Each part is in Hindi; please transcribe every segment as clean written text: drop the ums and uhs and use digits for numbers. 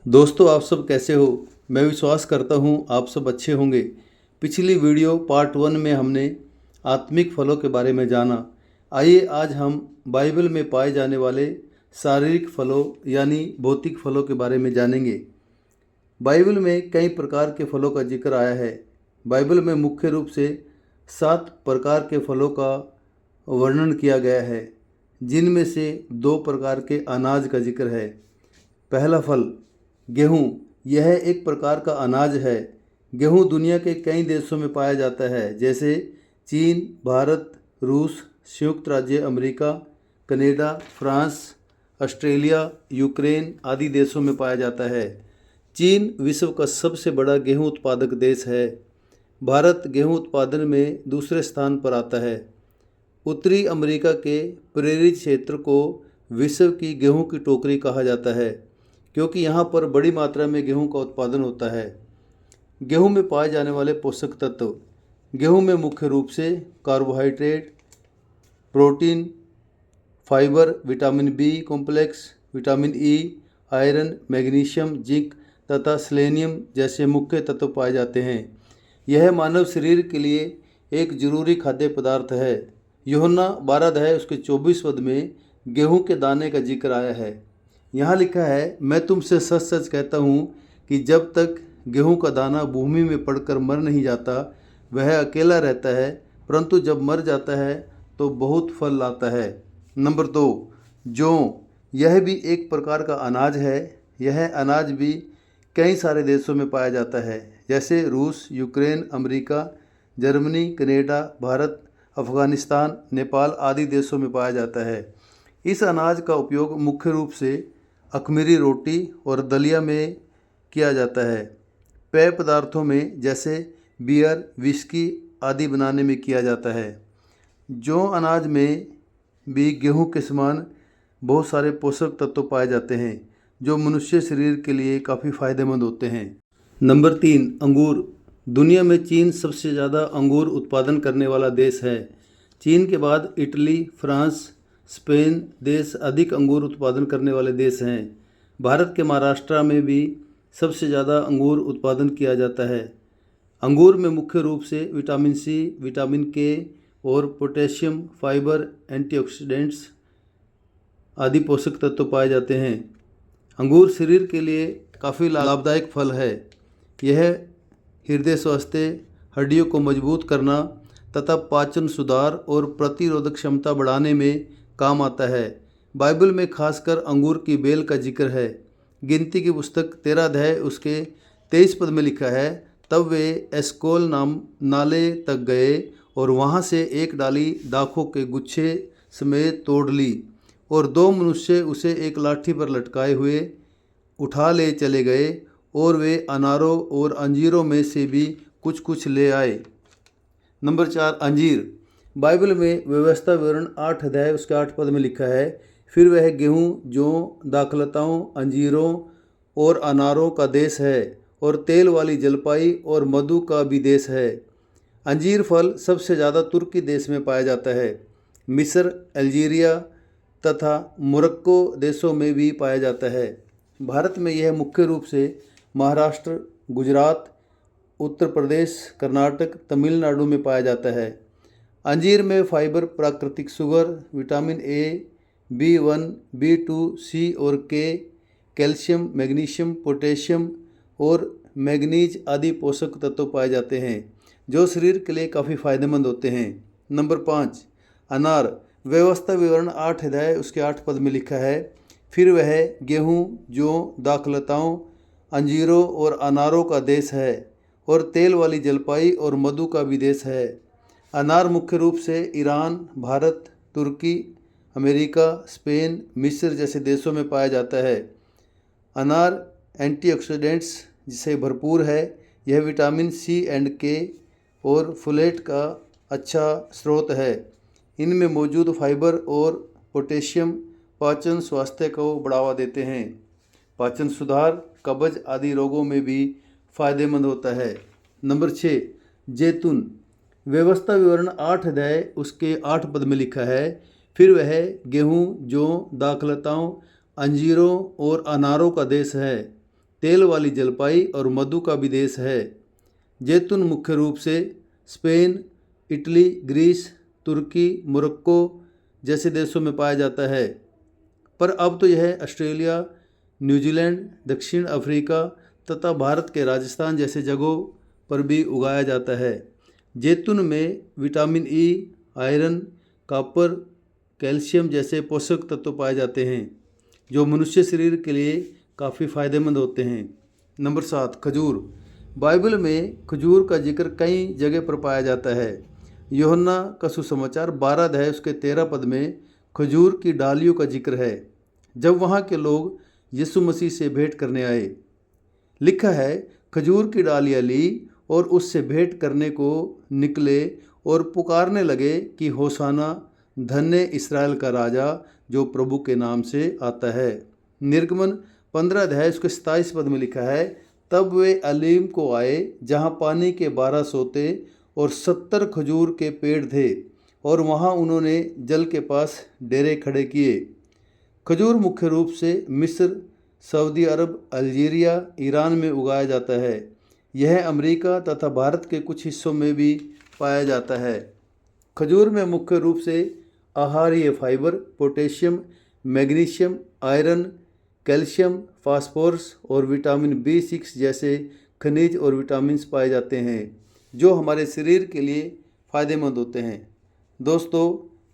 दोस्तों, आप सब कैसे हो। मैं विश्वास करता हूँ आप सब अच्छे होंगे। पिछली वीडियो पार्ट 1 में हमने आत्मिक फलों के बारे में जाना। आइए आज हम बाइबल में पाए जाने वाले शारीरिक फलों यानी भौतिक फलों के बारे में जानेंगे। बाइबल में कई प्रकार के फलों का जिक्र आया है। बाइबल में मुख्य रूप से 7 प्रकार के फलों का वर्णन किया गया है, जिनमें से 2 प्रकार के अनाज का जिक्र है। पहला फल गेहूँ। यह एक प्रकार का अनाज है। गेहूँ दुनिया के कई देशों में पाया जाता है, जैसे चीन, भारत, रूस, संयुक्त राज्य America, Canada, France, Australia, Ukraine आदि देशों में पाया जाता है। चीन विश्व का सबसे बड़ा गेहूँ उत्पादक देश है। भारत गेहूँ उत्पादन में दूसरे स्थान पर आता है। उत्तरी अमेरिका के प्रेरित क्षेत्र को विश्व की गेहूं की टोकरी कहा जाता है, क्योंकि यहाँ पर बड़ी मात्रा में गेहूं का उत्पादन होता है। गेहूं में पाए जाने वाले पोषक तत्व। गेहूं में मुख्य रूप से carbohydrate, protein, fibre, vitamin B complex, vitamin E, iron, magnesium, zinc तथा सेलेनियम जैसे मुख्य तत्व पाए जाते हैं। यह मानव शरीर के लिए एक जरूरी खाद्य पदार्थ है। यूहन्ना 12 अध्याय उसके 24 पद में गेहूं के दाने का जिक्र आया है। यहाँ लिखा है, मैं तुमसे सच सच कहता हूँ कि जब तक गेहूं का दाना भूमि में पड़कर मर नहीं जाता, वह अकेला रहता है, परंतु जब मर जाता है तो बहुत फल लाता है। नंबर 2, जौ। यह भी एक प्रकार का अनाज है। यह अनाज भी कई सारे देशों में पाया जाता है, जैसे रूस, Ukraine, America, Germany, Canada, Bharat, Afghanistan, Nepal आदि देशों में पाया जाता है। इस अनाज का उपयोग मुख्य रूप से अखमीरी रोटी और दलिया में किया जाता है। पेय पदार्थों में जैसे बियर, विस्की आदि बनाने में किया जाता है। जौ अनाज में भी गेहूं के समान बहुत सारे पोषक तत्व पाए जाते हैं, जो मनुष्य शरीर के लिए काफ़ी फायदेमंद होते हैं। नंबर 3, अंगूर। दुनिया में चीन सबसे ज़्यादा अंगूर उत्पादन करने वाला देश है। चीन के बाद इटली, फ्रांस, स्पेन देश अधिक अंगूर उत्पादन करने वाले देश हैं। भारत के महाराष्ट्र में भी सबसे ज़्यादा अंगूर उत्पादन किया जाता है। अंगूर में मुख्य रूप से विटामिन सी, विटामिन के और पोटेशियम, फाइबर, एंटीऑक्सीडेंट्स आदि पोषक तत्व पाए जाते हैं। अंगूर शरीर के लिए काफ़ी लाभदायक फल है। यह हृदय स्वास्थ्य, हड्डियों को मजबूत करना तथा पाचन सुधार और प्रतिरोधक क्षमता बढ़ाने में काम आता है। बाइबल में खासकर अंगूर की बेल का जिक्र है। गिनती की पुस्तक 13 अध्याय उसके 23 पद में लिखा है, तब वे एस्कोल नाम नाले तक गए और वहाँ से एक डाली दाखों के गुच्छे समेत तोड़ ली, और 2 मनुष्य उसे एक लाठी पर लटकाए हुए उठा ले चले गए, और वे अनारों और अंजीरों में से भी कुछ कुछ ले आए। नंबर 4, अंजीर। बाइबल में व्यवस्था विवरण 8 अध्याय उसके 8 पद में लिखा है, फिर वह गेहूँ, जौ, दाखलताओं, अंजीरों और अनारों का देश है, और तेल वाली जलपाई और मधु का भी देश है। अंजीर फल सबसे ज़्यादा तुर्की देश में पाया जाता है। मिस्र, अल्जीरिया तथा मोरक्को देशों में भी पाया जाता है। भारत में यह मुख्य रूप से महाराष्ट्र, गुजरात, उत्तर प्रदेश, कर्नाटक, तमिलनाडु में पाया जाता है। अंजीर में फाइबर, प्राकृतिक sugar, vitamin A, B1, B2, C और K, कैल्शियम, मैग्नीशियम, पोटेशियम और मैग्नीज आदि पोषक तत्व पाए जाते हैं, जो शरीर के लिए काफ़ी फायदेमंद होते हैं। नंबर 5, अनार। व्यवस्था विवरण 8 अध्याय उसके 8 पद में लिखा है, फिर वह गेहूँ, जौ, दाखलताओं, अंजीरों और अनारों का देश है, और तेल वाली जलपाई और मधु का भी देश है। अनार मुख्य रूप से ईरान, भारत, तुर्की, अमेरिका, स्पेन, मिस्र जैसे देशों में पाया जाता है। अनार एंटीऑक्सीडेंट्स जिसे भरपूर है। यह विटामिन सी एंड के और फोलेट का अच्छा स्रोत है। इनमें मौजूद फाइबर और पोटेशियम पाचन स्वास्थ्य को बढ़ावा देते हैं। पाचन सुधार, कब्ज आदि रोगों में भी फायदेमंद होता है। नंबर 6, जैतून। व्यवस्था विवरण 8 अध्याय उसके 8 पद में लिखा है, फिर वह गेहूँ, जौ, दाखलताओं, अंजीरों और अनारों का देश है, तेल वाली जलपाई और मधु का भी देश है। जैतून मुख्य रूप से स्पेन, इटली, ग्रीस, तुर्की, मोरक्को जैसे देशों में पाया जाता है, पर अब तो यह ऑस्ट्रेलिया, न्यूजीलैंड, दक्षिण अफ्रीका तथा भारत के राजस्थान जैसे जगहों पर भी उगाया जाता है। जैतून में vitamin E, iron, copper, calcium जैसे पोषक तत्व पाए जाते हैं जो मनुष्य शरीर के लिए काफ़ी फायदेमंद होते हैं। नंबर 7, खजूर। बाइबल में खजूर का जिक्र कई जगह पर पाया जाता है। यूहन्ना का सुसमाचार 12 अध्याय उसके 13 पद में खजूर की डालियों का जिक्र है, जब वहाँ के लोग यीशु मसीह से भेंट करने आए। लिखा है, खजूर की डालियाँ ली और उससे भेंट करने को निकले और पुकारने लगे कि होशाना, धन्य इस्राएल का राजा जो प्रभु के नाम से आता है। निर्गमन 15 अध्याय उसके 27 पद में लिखा है, तब वे अलीम को आए जहाँ पानी के 12 सोते और 70 खजूर के पेड़ थे और वहाँ उन्होंने जल के पास डेरे खड़े किए। खजूर मुख्य रूप से मिस्र, सऊदी अरब, अल्जीरिया, ईरान में उगाया जाता है। यह अमेरिका तथा भारत के कुछ हिस्सों में भी पाया जाता है। खजूर में मुख्य रूप से आहारीय fibre, potassium, magnesium, iron, calcium, phosphorus और विटामिन B6 जैसे खनिज और विटामिन्स पाए जाते हैं जो हमारे शरीर के लिए फ़ायदेमंद होते हैं। दोस्तों,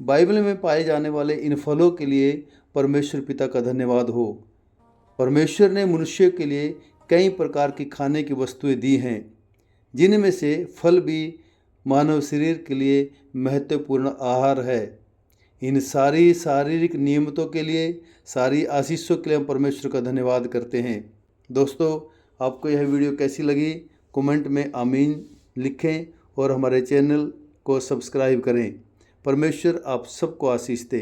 बाइबल में पाए जाने वाले इन फलों के लिए परमेश्वर पिता का धन्यवाद हो। परमेश्वर ने मनुष्य के लिए कई प्रकार की खाने की वस्तुएं दी हैं, जिनमें से फल भी मानव शरीर के लिए महत्वपूर्ण आहार है। इन सारी शारीरिक नियमतों के लिए, सारी आशीषों के लिए हम परमेश्वर का धन्यवाद करते हैं। दोस्तों, आपको यह वीडियो कैसी लगी कमेंट में आमीन लिखें और हमारे चैनल को सब्सक्राइब करें। परमेश्वर आप सबको आशीष दे।